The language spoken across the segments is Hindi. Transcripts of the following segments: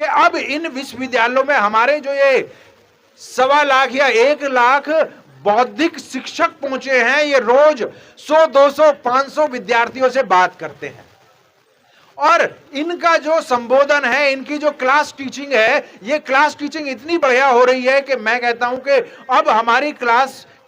कि अब इन विश्वविद्यालयों में हमारे जो ये 1.25 या 1 लाख बौद्धिक शिक्षक पहुंचे हैं, ये रोज 100, 200, 500 विद्यार्थियों से बात करते हैं और इनका जो संबोधन है, इनकी जो क्लास टीचिंग है, ये क्लास टीचिंग इतनी बढ़िया हो रही है कि मैं कहता हूं कि अब हमारी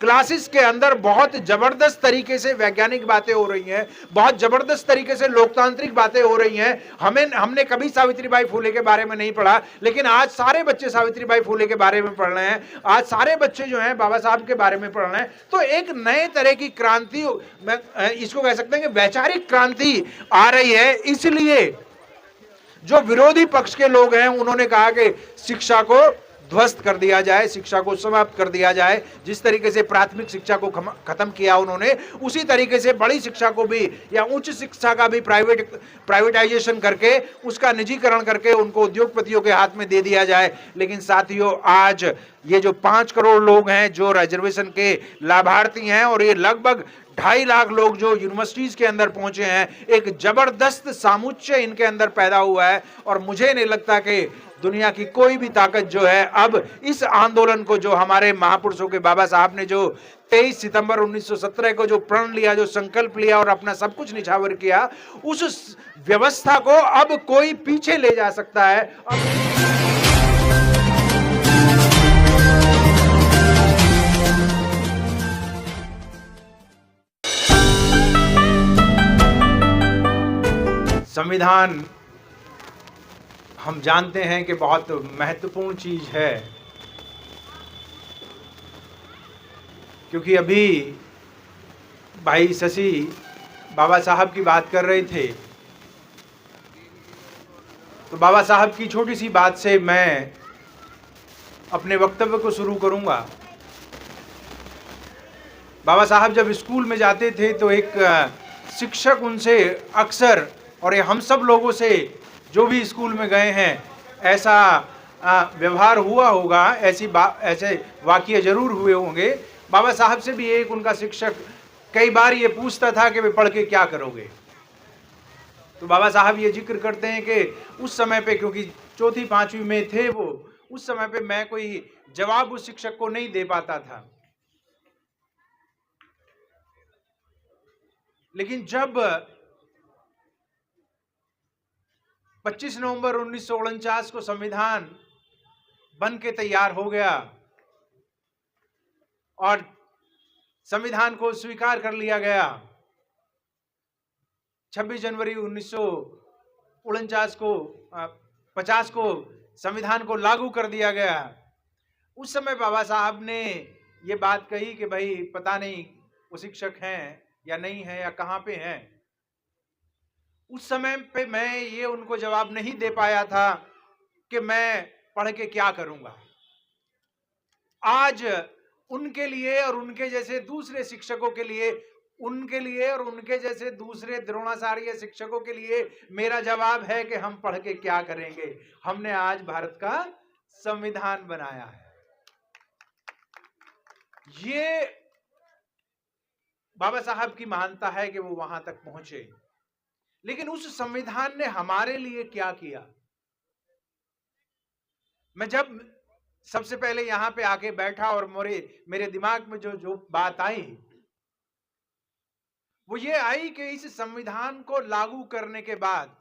क्लासेस के अंदर बहुत जबरदस्त तरीके से वैज्ञानिक बातें हो रही हैं, बहुत जबरदस्त तरीके से लोकतांत्रिक बातें हो रही हैं। हमने कभी सावित्रीबाई फुले के बारे में नहीं पढ़ा, लेकिन आज सारे बच्चे सावित्रीबाई फुले के बारे में पढ़ रहे हैं, आज सारे बच्चे जो हैं बाबा साहब के बारे में पढ़ रहे हैं। तो एक नए तरह की क्रांति, इसको कह सकते हैं कि वैचारिक क्रांति आ रही है। इसलिए जो विरोधी पक्ष के लोग हैं, उन्होंने कहा कि शिक्षा को ध्वस्त कर दिया जाए, शिक्षा को समाप्त कर दिया जाए। जिस तरीके से प्राथमिक शिक्षा को खत्म किया उन्होंने, उसी तरीके से बड़ी शिक्षा को भी या उच्च शिक्षा का भी प्राइवेटाइजेशन करके, उसका निजीकरण करके उनको उद्योगपतियों के हाथ में दे दिया जाए। लेकिन साथियों, आज ये जो 5 करोड़ लोग हैं जो रिजर्वेशन के लाभार्थी हैं, और ये लगभग 2.5 लाख लोग जो यूनिवर्सिटीज के अंदर पहुंचे हैं, एक जबरदस्त सामुच्चय इनके अंदर पैदा हुआ है। और मुझे नहीं लगता कि दुनिया की कोई भी ताकत जो है अब इस आंदोलन को, जो हमारे महापुरुषों के बाबा साहब ने जो 23 सितंबर 1917 को जो प्रण लिया, जो संकल्प लिया और अपना सब कुछ निछावर किया, उस व्यवस्था को अब कोई पीछे ले जा सकता है। संविधान हम जानते हैं कि बहुत महत्वपूर्ण चीज है, क्योंकि अभी भाई शशि बाबा साहब की बात कर रहे थे, तो बाबा साहब की छोटी सी बात से मैं अपने वक्तव्य को शुरू करूंगा। बाबा साहब जब स्कूल में जाते थे तो एक शिक्षक उनसे अक्सर, और ये हम सब लोगों से जो भी स्कूल में गए हैं, ऐसा व्यवहार हुआ होगा, ऐसे वाकये जरूर हुए होंगे। बाबा साहब से भी एक उनका शिक्षक कई बार ये पूछता था कि वे पढ़ के क्या करोगे। तो बाबा साहब ये जिक्र करते हैं कि उस समय पे, क्योंकि 4वीं 5वीं में थे वो, उस समय पे मैं कोई जवाब उस शिक्षक को नहीं दे पाता था। लेकिन जब 25 नवंबर 1949 को संविधान बन के तैयार हो गया और संविधान को स्वीकार कर लिया गया, 26 जनवरी 1949 को 50 को संविधान को लागू कर दिया गया। उस समय बाबा साहब ने ये बात कही कि भाई पता नहीं वो शिक्षक हैं या नहीं है या कहाँ पे हैं। उस समय पे मैं ये उनको जवाब नहीं दे पाया था कि मैं पढ़ के क्या करूंगा। आज उनके लिए और उनके जैसे दूसरे शिक्षकों के लिए, उनके लिए और उनके जैसे दूसरे द्रोणाचार्य शिक्षकों के लिए मेरा जवाब है कि हम पढ़ के क्या करेंगे। हमने आज भारत का संविधान बनाया है। ये बाबा साहब की महानता है कि वो वहां तक पहुंचे। लेकिन उस संविधान ने हमारे लिए क्या किया? मैं जब सबसे पहले यहां पे आके बैठा और मेरे दिमाग में जो बात आई, वो ये आई कि इस संविधान को लागू करने के बाद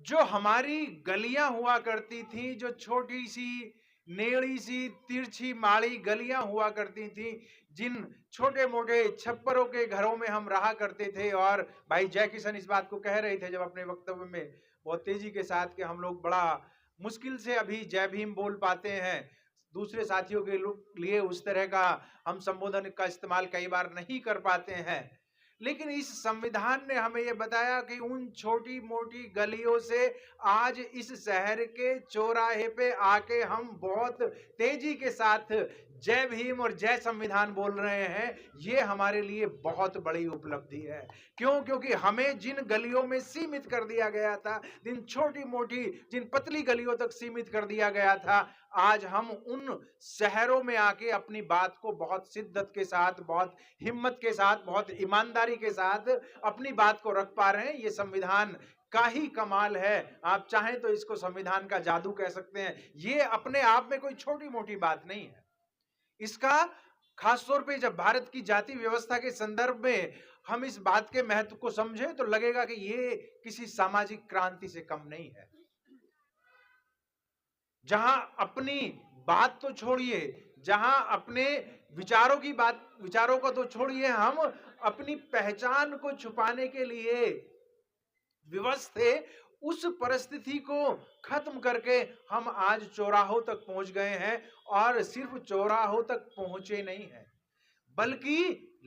जो हमारी गलियां हुआ करती थी, जो छोटी सी नेड़ी सी तिरछी माड़ी गलियां हुआ करती थी, जिन छोटे मोटे छप्परों के घरों में हम रहा करते थे, और भाई जय किशन इस बात को कह रहे थे जब अपने वक्तव्य में बहुत तेजी के साथ कि हम लोग बड़ा मुश्किल से अभी जय भीम बोल पाते हैं, दूसरे साथियों के लिए उस तरह का हम संबोधन का इस्तेमाल कई बार नहीं कर पाते हैं। लेकिन इस संविधान ने हमें यह बताया कि उन छोटी मोटी गलियों से आज इस शहर के चौराहे पे आके हम बहुत तेजी के साथ जय भीम और जय संविधान बोल रहे हैं। ये हमारे लिए बहुत बड़ी उपलब्धि है। क्यों? क्योंकि हमें जिन गलियों में सीमित कर दिया गया था, जिन छोटी मोटी जिन पतली गलियों तक सीमित कर दिया गया था, आज हम उन शहरों में आके अपनी बात को बहुत शिद्दत के साथ, बहुत हिम्मत के साथ, बहुत ईमानदारी के साथ अपनी बात को रख पा रहे हैं। ये संविधान का ही कमाल है। आप चाहें तो इसको संविधान का जादू कह सकते हैं। ये अपने आप में कोई छोटी मोटी बात नहीं है। इसका खासतौर पे जब भारत की जाति व्यवस्था के संदर्भ में हम इस बात के महत्व को समझें तो लगेगा कि ये किसी सामाजिक क्रांति से कम नहीं है, जहां अपनी बात तो छोड़िए, जहां अपने विचारों को तो छोड़िए, हम अपनी पहचान को छुपाने के लिए विवश थे, उस परिस्थिति को खत्म करके हम आज चौराहों तक पहुंच गए हैं। और सिर्फ चौराहों तक पहुंचे नहीं हैं, बल्कि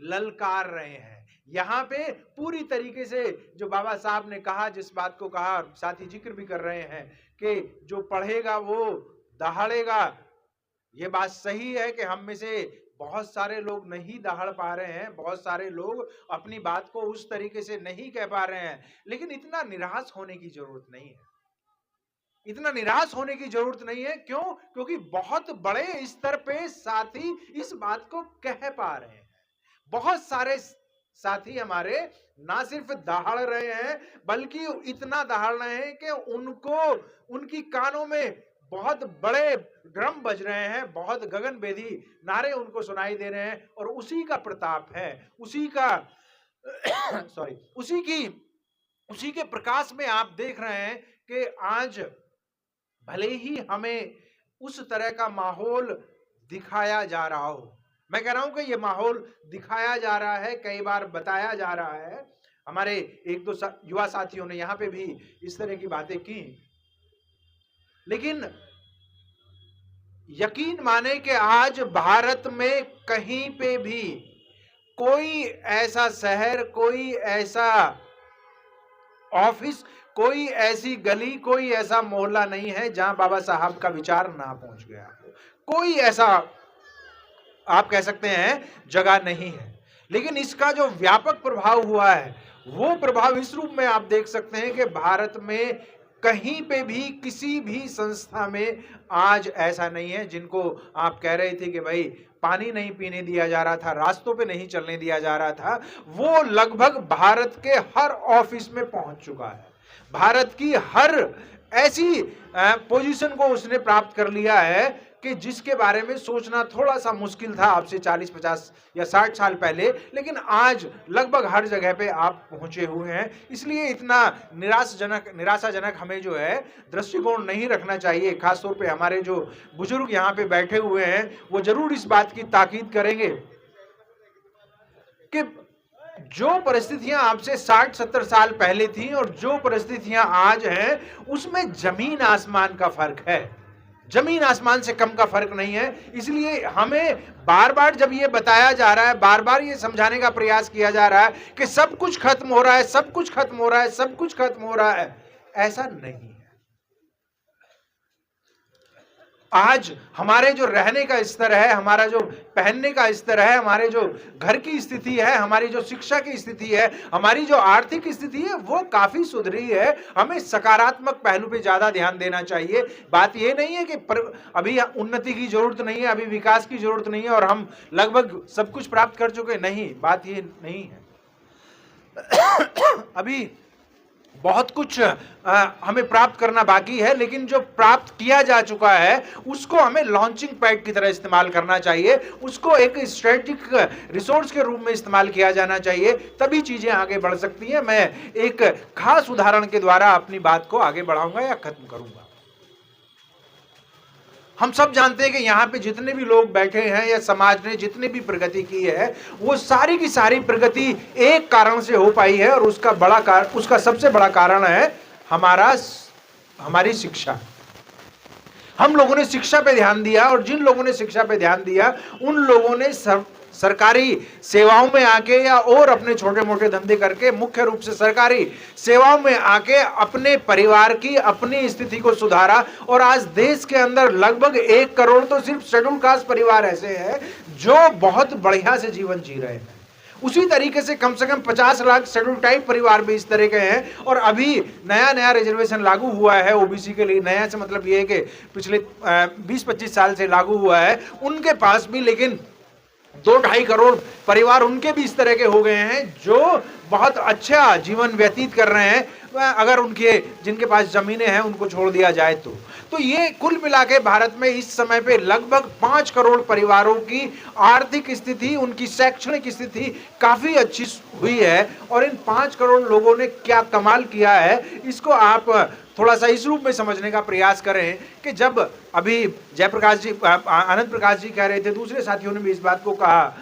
ललकार रहे हैं। यहां पे पूरी तरीके से जो बाबा साहब ने कहा, जिस बात को कहा, साथी जिक्र भी कर रहे हैं कि जो पढ़ेगा वो दहाड़ेगा। ये बात सही है कि हम में से बहुत सारे लोग नहीं दहाड़ पा रहे हैं, बहुत सारे लोग अपनी बात को उस तरीके से नहीं कह पा रहे हैं, लेकिन इतना निराश होने की जरूरत नहीं है। इतना निराश होने की जरूरत नहीं है। क्यों? क्योंकि बहुत बड़े स्तर पे साथी इस बात को कह पा रहे हैं। बहुत सारे साथी हमारे ना सिर्फ दहाड़ रहे हैं, बल्कि इतना दहाड़ रहे हैं कि उनकी कानों में बहुत बड़े ड्रम बज रहे हैं, बहुत गगनभेदी नारे उनको सुनाई दे रहे हैं। और उसी का प्रताप है, उसी के प्रकाश में आप देख रहे हैं कि आज भले ही हमें उस तरह का माहौल दिखाया जा रहा हो, मैं कह रहा हूं कि ये माहौल दिखाया जा रहा है, कई बार बताया जा रहा है। हमारे एक दो युवा साथियों ने यहां पे भी इस तरह की बातें की, लेकिन यकीन माने कि आज भारत में कहीं पे भी कोई ऐसा शहर, कोई ऐसा ऑफिस, कोई ऐसी गली, कोई ऐसा मोहल्ला नहीं है जहां बाबा साहब का विचार ना पहुंच गया हो। कोई ऐसा आप कह सकते हैं जगह नहीं है। लेकिन इसका जो व्यापक प्रभाव हुआ है, वो प्रभाव इस रूप में आप देख सकते हैं कि भारत में कहीं पे भी, किसी भी संस्था में आज ऐसा नहीं है जिनको आप कह रहे थे कि भाई पानी नहीं पीने दिया जा रहा था, रास्तों पे नहीं चलने दिया जा रहा था, वो लगभग भारत के हर ऑफिस में पहुंच चुका है। भारत की हर ऐसी पोजीशन को उसने प्राप्त कर लिया है कि जिसके बारे में सोचना थोड़ा सा मुश्किल था आपसे 40, 50 या 60 साल पहले, लेकिन आज लगभग हर जगह पे आप पहुंचे हुए हैं। इसलिए इतना निराशाजनक हमें जो है दृष्टिकोण नहीं रखना चाहिए। खासतौर पे हमारे जो बुजुर्ग यहाँ पे बैठे हुए हैं, वो जरूर इस बात की ताकीद करेंगे कि जो परिस्थितियां आपसे 60-70 साल पहले थी और जो परिस्थितियां आज हैं, उसमें जमीन आसमान का फर्क है। जमीन आसमान से कम का फर्क नहीं है। इसलिए हमें बार बार जब ये बताया जा रहा है, बार बार ये समझाने का प्रयास किया जा रहा है कि सब कुछ खत्म हो रहा है, सब कुछ खत्म हो रहा है, सब कुछ खत्म हो रहा है, ऐसा नहीं है। आज हमारे जो रहने का स्तर है, हमारा जो पहनने का स्तर है, हमारे जो घर की स्थिति है, हमारी जो शिक्षा की स्थिति है, हमारी जो आर्थिक स्थिति है, वो काफी सुधरी है। हमें सकारात्मक पहलू पे ज्यादा ध्यान देना चाहिए। बात ये नहीं है कि अभी उन्नति की जरूरत नहीं है, अभी विकास की जरूरत नहीं है और हम लगभग सब कुछ प्राप्त कर चुके, नहीं, बात ये नहीं है। अभी बहुत कुछ हमें प्राप्त करना बाकी है, लेकिन जो प्राप्त किया जा चुका है उसको हमें लॉन्चिंग पैड की तरह इस्तेमाल करना चाहिए। उसको एक स्ट्रेटेजिक रिसोर्स के रूप में इस्तेमाल किया जाना चाहिए, तभी चीजें आगे बढ़ सकती हैं। मैं एक खास उदाहरण के द्वारा अपनी बात को आगे बढ़ाऊंगा या खत्म करूंगा। हम सब जानते हैं कि यहाँ पे जितने भी लोग बैठे हैं या समाज ने जितनी भी प्रगति की है, वो सारी की सारी प्रगति एक कारण से हो पाई है और उसका सबसे बड़ा कारण है हमारी शिक्षा। हम लोगों ने शिक्षा पे ध्यान दिया और जिन लोगों ने शिक्षा पे ध्यान दिया, उन लोगों ने सरकारी सेवाओं में आके या और अपने छोटे मोटे धंधे करके, मुख्य रूप से सरकारी सेवाओं में आके अपने परिवार की, अपनी स्थिति को सुधारा। और आज देश के अंदर लगभग 1 करोड़ तो सिर्फ शेड्यूल कास्ट परिवार ऐसे हैं जो बहुत बढ़िया से जीवन जी रहे हैं। उसी तरीके से कम 50 लाख शेड्यूल टाइप परिवार भी इस तरह के हैं। और अभी नया रिजर्वेशन लागू हुआ है ओबीसी के लिए। नया से मतलब ये है कि पिछले 20-25 साल से लागू हुआ है उनके पास भी, लेकिन 2-2.5 करोड़ परिवार उनके भी इस तरह के हो गए हैं जो बहुत अच्छा जीवन व्यतीत कर रहे हैं। अगर उनके जिनके पास जमीनें हैं उनको छोड़ दिया जाए तो ये कुल मिला के भारत में इस समय पे लगभग 5 करोड़ परिवारों की आर्थिक स्थिति, उनकी शैक्षणिक स्थिति काफी अच्छी हुई है। और इन 5 करोड़ लोगों ने क्या कमाल किया है, इसको आप थोड़ा सा इस रूप में समझने का प्रयास करें कि जब अभी जयप्रकाश जी, आनंद प्रकाश जी कह रहे थे, दूसरे साथियों ने भी इस बात को कहा,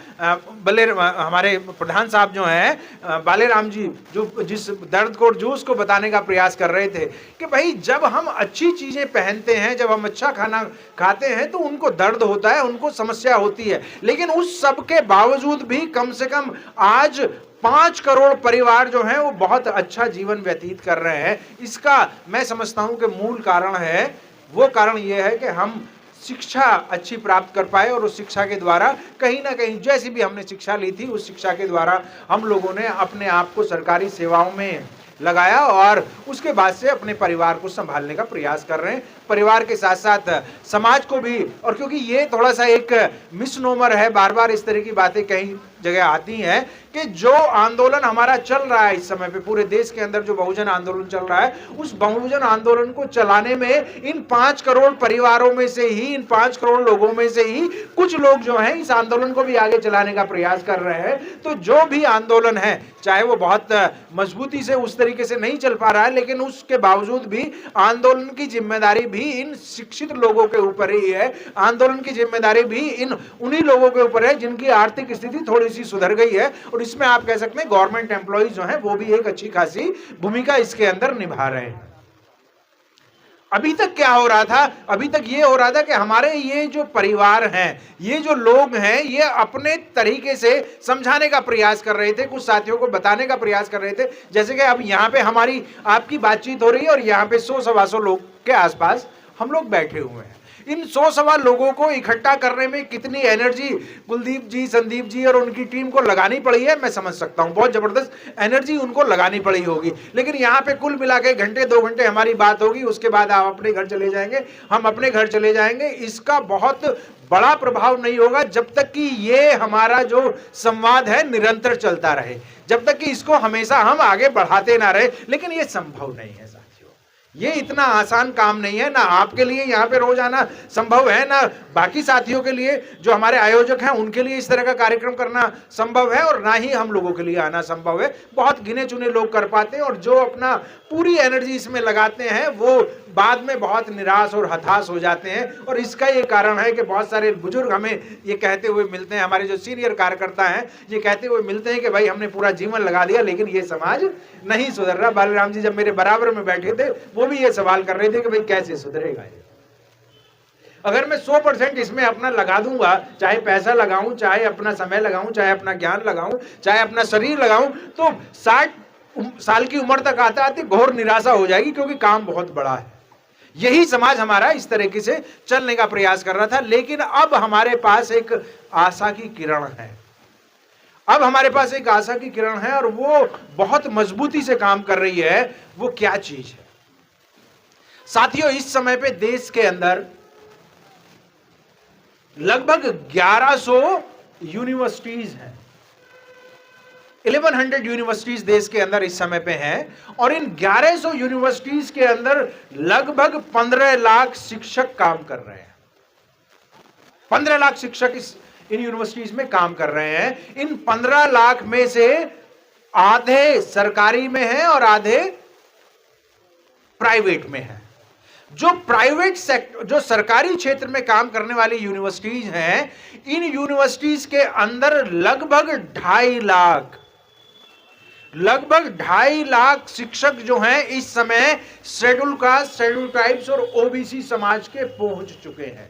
हमारे प्रधान साहब जो हैं बालेराम जी, जो जिस दर्द को, जोश को बताने का प्रयास कर रहे थे कि भाई जब हम अच्छी चीजें पहनते हैं, जब हम अच्छा खाना खाते हैं तो उनको दर्द होता है, उनको समस्या होती है, लेकिन उस सब के बावजूद भी कम से कम आज 5 करोड़ परिवार जो हैं वो बहुत अच्छा जीवन व्यतीत कर रहे हैं। इसका मैं समझता हूं कि मूल कारण है, वो कारण ये है कि हम शिक्षा अच्छी प्राप्त कर पाए और उस शिक्षा के द्वारा कहीं ना कहीं, जैसी भी हमने शिक्षा ली थी, उस शिक्षा के द्वारा हम लोगों ने अपने आप को सरकारी सेवाओं में लगाया और उसके बाद से अपने परिवार को संभालने का प्रयास कर रहे हैं। परिवार के साथ साथ समाज को भी, और क्योंकि ये थोड़ा सा एक मिसनोमर है, बार बार इस तरह की बातें कई जगह आती हैं कि जो आंदोलन हमारा चल रहा है इस समय पे पूरे देश के अंदर, जो बहुजन आंदोलन चल रहा है, उस बहुजन आंदोलन को चलाने में इन 5 करोड़ परिवारों में से ही, इन 5 करोड़ लोगों में से ही कुछ लोग जो हैं इस आंदोलन को भी आगे चलाने का प्रयास कर रहे हैं। तो जो भी आंदोलन है, चाहे वो बहुत मजबूती से उस तरीके से नहीं चल पा रहा है, लेकिन उसके बावजूद भी आंदोलन की जिम्मेदारी भी इन शिक्षित लोगों के ऊपर ही है। आंदोलन की जिम्मेदारी भी इन उन्हीं लोगों के ऊपर है जिनकी आर्थिक स्थिति थोड़ी सी सुधर गई है। और इसमें आप कह सकते हैं गवर्नमेंट एम्प्लॉइज जो हैं वो भी एक अच्छी खासी भूमिका इसके अंदर निभा रहे हैं। अभी तक क्या हो रहा था? अभी तक ये हो रहा था कि हमारे ये जो परिवार हैं, ये जो लोग हैं, ये अपने तरीके से समझाने का प्रयास कर रहे थे, कुछ साथियों को बताने का प्रयास कर रहे थे। जैसे कि अब यहाँ पे हमारी आपकी बातचीत हो रही है और यहाँ पे 100-125 लोग के आसपास हम लोग बैठे हुए हैं। इन 100-125 लोगों को इकट्ठा करने में कितनी एनर्जी कुलदीप जी, संदीप जी और उनकी टीम को लगानी पड़ी है, मैं समझ सकता हूं। बहुत जबरदस्त एनर्जी उनको लगानी पड़ी होगी। लेकिन यहाँ पे कुल मिला के घंटे 2 घंटे हमारी बात होगी, उसके बाद आप अपने घर चले जाएंगे, हम अपने घर चले जाएंगे। इसका बहुत बड़ा प्रभाव नहीं होगा जब तक कि ये हमारा जो संवाद है निरंतर चलता रहे, जब तक कि इसको हमेशा हम आगे बढ़ाते ना रहे। लेकिन ये संभव नहीं है, ये इतना आसान काम नहीं है। ना आपके लिए यहाँ पे रोज आना संभव है, ना बाकी साथियों के लिए जो हमारे आयोजक हैं उनके लिए इस तरह का कार्यक्रम करना संभव है, और ना ही हम लोगों के लिए आना संभव है। बहुत गिने चुने लोग कर पाते हैं, और जो अपना पूरी एनर्जी इसमें लगाते हैं वो बाद में बहुत निराश और हताश हो जाते हैं। और इसका ये कारण है कि बहुत सारे बुजुर्ग हमें ये कहते हुए मिलते हैं, हमारे जो सीनियर कार्यकर्ता हैं ये कहते हुए मिलते हैं कि भाई हमने पूरा जीवन लगा दिया लेकिन ये समाज नहीं सुधर रहा। बालेराम जी जब मेरे बराबर में बैठे थे वो भी ये सवाल कर रहे थे कि भाई कैसे सुधरेगा ये। अगर मैं 100% इसमें अपना लगा दूंगा, चाहे पैसा लगाऊं, चाहे अपना समय लगाऊं, चाहे अपना ज्ञान लगाऊं, चाहे अपना शरीर लगाऊं, तो 60 साल की उम्र तक आते आते घोर निराशा हो जाएगी, क्योंकि काम बहुत बड़ा है। यही समाज हमारा इस तरीके से चलने का प्रयास कर रहा था। लेकिन अब हमारे पास एक आशा की किरण है, अब हमारे पास एक आशा की किरण है, और वो बहुत मजबूती से काम कर रही है। वो क्या चीज है साथियों? इस समय पे देश के अंदर लगभग 1100 यूनिवर्सिटीज हैं, 1100 यूनिवर्सिटीज देश के अंदर इस समय पे हैं, और इन 1100 यूनिवर्सिटीज के अंदर लगभग 15 लाख शिक्षक काम कर रहे हैं। 15 लाख शिक्षक इन यूनिवर्सिटीज में काम कर रहे हैं। इन 15 लाख में से आधे सरकारी में हैं और आधे प्राइवेट में हैं। जो प्राइवेट सेक्टर, जो सरकारी क्षेत्र में काम करने वाली यूनिवर्सिटीज हैं, इन यूनिवर्सिटीज के अंदर लगभग 2.5 लाख शिक्षक जो हैं इस समय शेड्यूल कास्ट, शेड्यूल ट्राइब्स और ओबीसी समाज के पहुंच चुके हैं।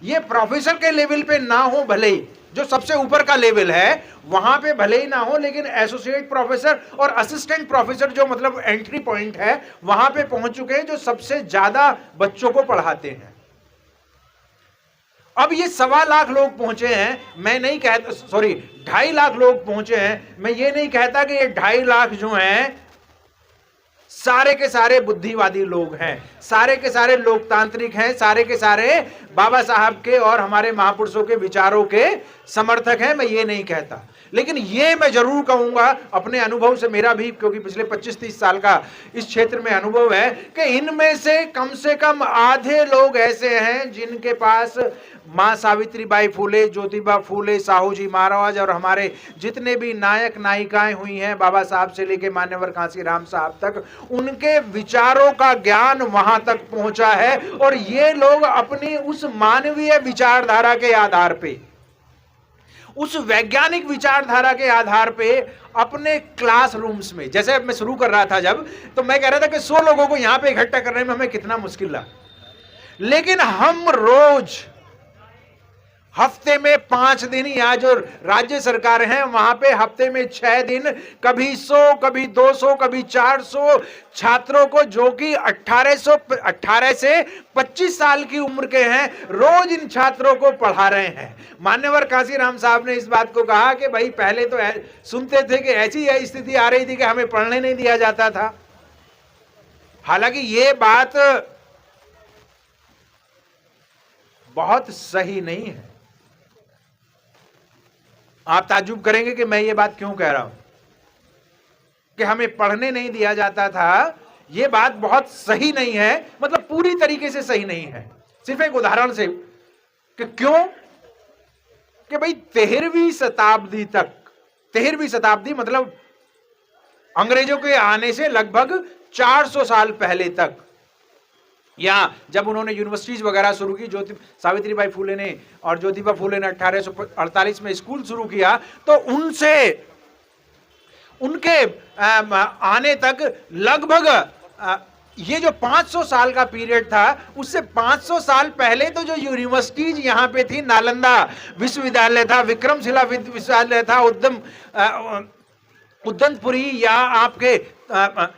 ये प्रोफेसर के लेवल पे ना हो, भले ही जो सबसे ऊपर का लेवल है वहां पे भले ही ना हो, लेकिन एसोसिएट प्रोफेसर और असिस्टेंट प्रोफेसर जो मतलब एंट्री पॉइंट है वहां पे पहुंच चुके हैं, जो सबसे ज्यादा बच्चों को पढ़ाते हैं। अब ये 1.25 लाख लोग पहुंचे हैं, मैं नहीं कहता, सॉरी 2.5 लाख लोग पहुंचे हैं। मैं ये नहीं कहता कि ये 2.5 लाख जो हैं सारे के सारे बुद्धिवादी लोग हैं, सारे के सारे लोकतांत्रिक हैं, सारे के सारे बाबा साहब के और हमारे महापुरुषों के विचारों के समर्थक हैं, मैं ये नहीं कहता। लेकिन ये मैं जरूर कहूंगा अपने अनुभव से, मेरा भी क्योंकि पिछले 25-30 साल का इस क्षेत्र में अनुभव है, कि इनमें से कम आधे लोग ऐसे हैं जिनके पास मां सावित्रीबाई फूले, ज्योतिबा फूले, साहू जी महाराज और हमारे जितने भी नायक नायिकाएं हुई हैं, बाबा साहब से लेके मान्यवर कांसीराम साहब तक, उनके विचारों का ज्ञान वहां तक पहुंचा है। और ये लोग अपनी उस मानवीय विचारधारा के आधार पे, उस वैज्ञानिक विचारधारा के आधार पे अपने क्लासरूम्स में, जैसे मैं शुरू कर रहा था जब, तो मैं कह रहा था कि 100 लोगों को यहां पे इकट्ठा करने में हमें कितना मुश्किल रहा, लेकिन हम रोज हफ्ते में 5 दिन, या जो राज्य सरकार है वहां पे हफ्ते में 6 दिन, कभी 100, कभी 200, कभी 400 छात्रों को, जो कि 18 से 25 साल की उम्र के हैं, रोज इन छात्रों को पढ़ा रहे हैं। मान्यवर कांसीराम साहब ने इस बात को कहा कि भाई पहले तो सुनते थे कि ऐसी स्थिति आ रही थी कि हमें पढ़ने नहीं दिया जाता था। हालांकि ये बात बहुत सही नहीं है। आप ताज्जुब करेंगे कि मैं ये बात क्यों कह रहा हूं कि हमें पढ़ने नहीं दिया जाता था। ये बात बहुत सही नहीं है, मतलब पूरी तरीके से सही नहीं है। सिर्फ एक उदाहरण से, कि क्यों, कि भाई 13वीं शताब्दी तक, 13वीं शताब्दी मतलब अंग्रेजों के आने से लगभग 400 साल पहले तक, या जब उन्होंने यूनिवर्सिटीज वगैरह शुरू की, सावित्रीबाई फूले ने और ज्योतिबा फूले ने 1848 में स्कूल शुरू किया, तो उनके आने तक लगभग ये जो 500 साल का पीरियड था, उससे 500 साल पहले तो जो यूनिवर्सिटीज यहां पे थी, नालंदा विश्वविद्यालय था, विक्रमशिला विश्वविद्यालय था, उद्दंतपुरी, या आपके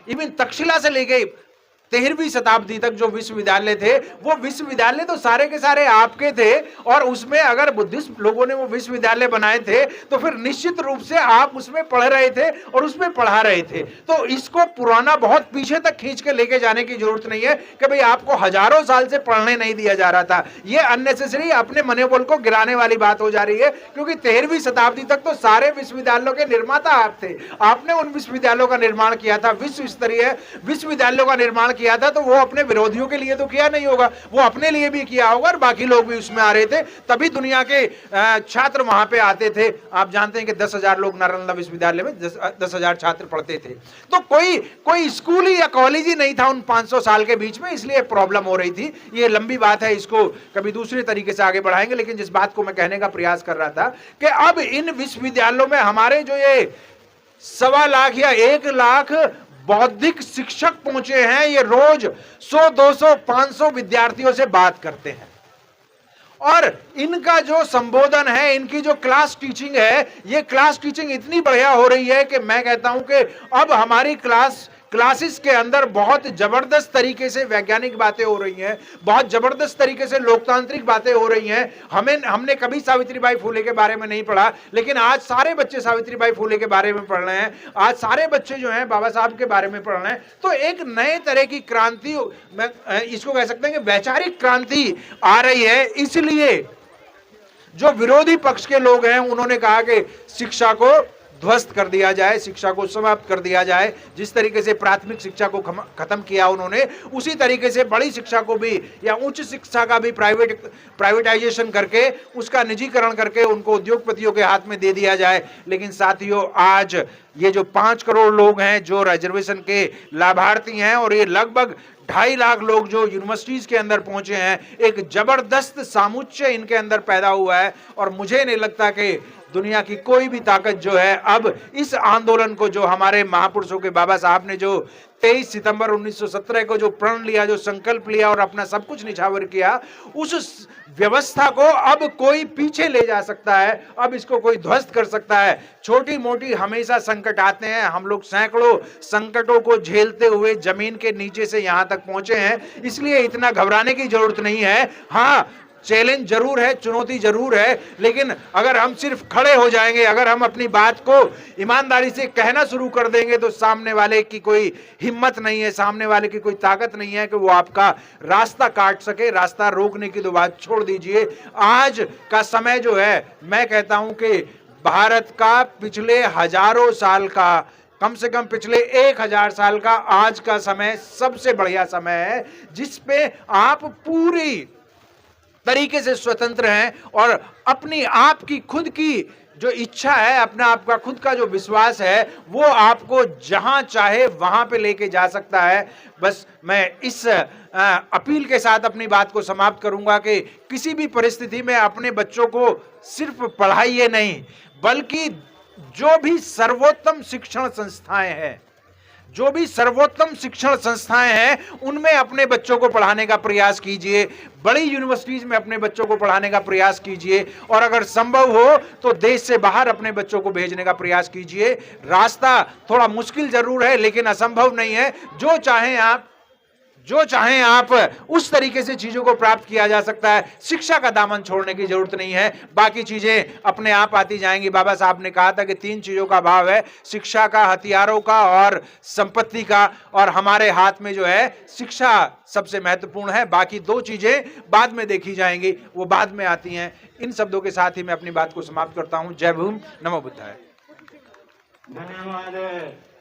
इवन तक्षशिला से लेके 13वीं शताब्दी तक जो विश्वविद्यालय थे, वो विश्वविद्यालय तो सारे के सारे आपके थे। और उसमें अगर बुद्धिस्ट लोगों ने वो विश्वविद्यालय बनाए थे, तो फिर निश्चित रूप से आप उसमें पढ़ रहे थे और उसमें पढ़ा रहे थे। तो इसको पुराना बहुत पीछे तक खींच के लेके जाने की जरूरत नहीं है कि भाई आपको हजारों साल से पढ़ने नहीं दिया जा रहा था। ये अननेसेसरी अपने मनोबल को गिराने वाली बात हो जा रही है, क्योंकि 13वीं शताब्दी तक तो सारे विश्वविद्यालयों के निर्माता आप थे। आपने उन विश्वविद्यालयों का निर्माण किया था, विश्व स्तरीय विश्वविद्यालयों का निर्माण किया था। तो वो अपने विरोधियों के लिए तो किया नहीं होगा, वो अपने लिए भी किया होगा, और बाकी लोग भी उसमें आ रहे थे, तभी दुनिया के छात्र वहां पे आते थे। आप जानते हैं कि 10,000 लोग नालंदा विश्वविद्यालय में 10,000 छात्र पढ़ते थे। तो कोई स्कूल ही या कॉलेज ही नहीं था उन 500 साल के बीच में, इसलिए प्रॉब्लम हो रही थी। ये लंबी बात है, इसको कभी दूसरे तरीके से आगे बढ़ाएंगे। लेकिन जिस बात को मैं कहने का प्रयास कर रहा था कि अब इन विश्वविद्यालयों में हमारे जो ये 1.25 लाख या 1 लाख बौद्धिक शिक्षक पहुंचे हैं, ये रोज 100, 200, 500 विद्यार्थियों से बात करते हैं। और इनका जो संबोधन है, इनकी जो क्लास टीचिंग है, ये क्लास टीचिंग इतनी बढ़िया हो रही है कि मैं कहता हूं कि अब हमारी क्लासेस के अंदर बहुत जबरदस्त तरीके से वैज्ञानिक बातें हो रही हैं, बहुत जबरदस्त तरीके से लोकतांत्रिक बातें हो रही हैं। हमने कभी सावित्रीबाई फूले के बारे में नहीं पढ़ा, लेकिन आज सारे बच्चे सावित्रीबाई फूले के बारे में पढ़ रहे हैं, आज सारे बच्चे जो हैं बाबा साहब के बारे में पढ़ रहे हैं। तो एक नए तरह की क्रांति, इसको कह सकते हैं कि वैचारिक क्रांति आ रही है। इसलिए जो विरोधी पक्ष के लोग हैं, उन्होंने कहा कि शिक्षा को ध्वस्त कर दिया जाए, शिक्षा को समाप्त कर दिया जाए। जिस तरीके से प्राथमिक शिक्षा को खत्म किया उन्होंने, उसी तरीके से बड़ी शिक्षा को भी, या उच्च शिक्षा का भी प्राइवेटाइजेशन करके, उसका निजीकरण करके उनको उद्योगपतियों के हाथ में दे दिया जाए। लेकिन साथियों, आज ये जो 5 करोड़ लोग हैं जो रिजर्वेशन के लाभार्थी हैं, और ये लगभग 2.5 लाख लोग जो यूनिवर्सिटीज के अंदर पहुंचे हैं, एक जबरदस्त सामुच्चय इनके अंदर पैदा हुआ है। और मुझे नहीं लगता कि दुनिया की कोई भी ताकत जो है अब इस आंदोलन को, जो हमारे महापुरुषों के बाबा साहब ने जो 23 सितंबर 1917 को जो प्रण लिया, जो संकल्प लिया और अपना सब कुछ निछावर किया, उस व्यवस्था को अब कोई पीछे ले जा सकता है, अब इसको कोई ध्वस्त कर सकता है। छोटी मोटी हमेशा संकट आते हैं, हम लोग सैकड़ों संकटों को झेलते हुए जमीन के नीचे से यहां तक पहुंचे हैं, इसलिए इतना घबराने की जरूरत नहीं है। हाँ, चैलेंज जरूर है, चुनौती जरूर है, लेकिन अगर हम सिर्फ खड़े हो जाएंगे, अगर हम अपनी बात को ईमानदारी से कहना शुरू कर देंगे, तो सामने वाले की कोई हिम्मत नहीं है, सामने वाले की कोई ताकत नहीं है कि वो आपका रास्ता काट सके। रास्ता रोकने की तो बात छोड़ दीजिए। आज का समय जो है, मैं कहता हूं कि भारत का पिछले हजारों साल का, कम से कम पिछले 1000 साल का आज का समय सबसे बढ़िया समय है, जिस पे आप पूरी तरीके से स्वतंत्र हैं और अपनी आप की खुद की जो इच्छा है, अपना आपका खुद का जो विश्वास है, वो आपको जहां चाहे वहां पे लेके जा सकता है। बस मैं इस अपील के साथ अपनी बात को समाप्त करूंगा कि किसी भी परिस्थिति में अपने बच्चों को सिर्फ पढ़ाइए नहीं, बल्कि जो भी सर्वोत्तम शिक्षण संस्थाएं हैं, जो भी सर्वोत्तम शिक्षण संस्थाएं हैं, उनमें अपने बच्चों को पढ़ाने का प्रयास कीजिए। बड़ी यूनिवर्सिटीज में अपने बच्चों को पढ़ाने का प्रयास कीजिए और अगर संभव हो तो देश से बाहर अपने बच्चों को भेजने का प्रयास कीजिए। रास्ता थोड़ा मुश्किल जरूर है, लेकिन असंभव नहीं है। जो चाहें आप उस तरीके से चीजों को प्राप्त किया जा सकता है। शिक्षा का दामन छोड़ने की जरूरत नहीं है, बाकी चीजें अपने आप आती जाएंगी। बाबा साहब ने कहा था कि 3 चीजों का अभाव है, शिक्षा का, हथियारों का और संपत्ति का, और हमारे हाथ में जो है शिक्षा सबसे महत्वपूर्ण है। बाकी 2 चीजें बाद में देखी जाएंगी, वो बाद में आती हैं। इन शब्दों के साथ ही मैं अपनी बात को समाप्त करता हूं। जय भीम, नमो बुद्धाय। धन्यवाद।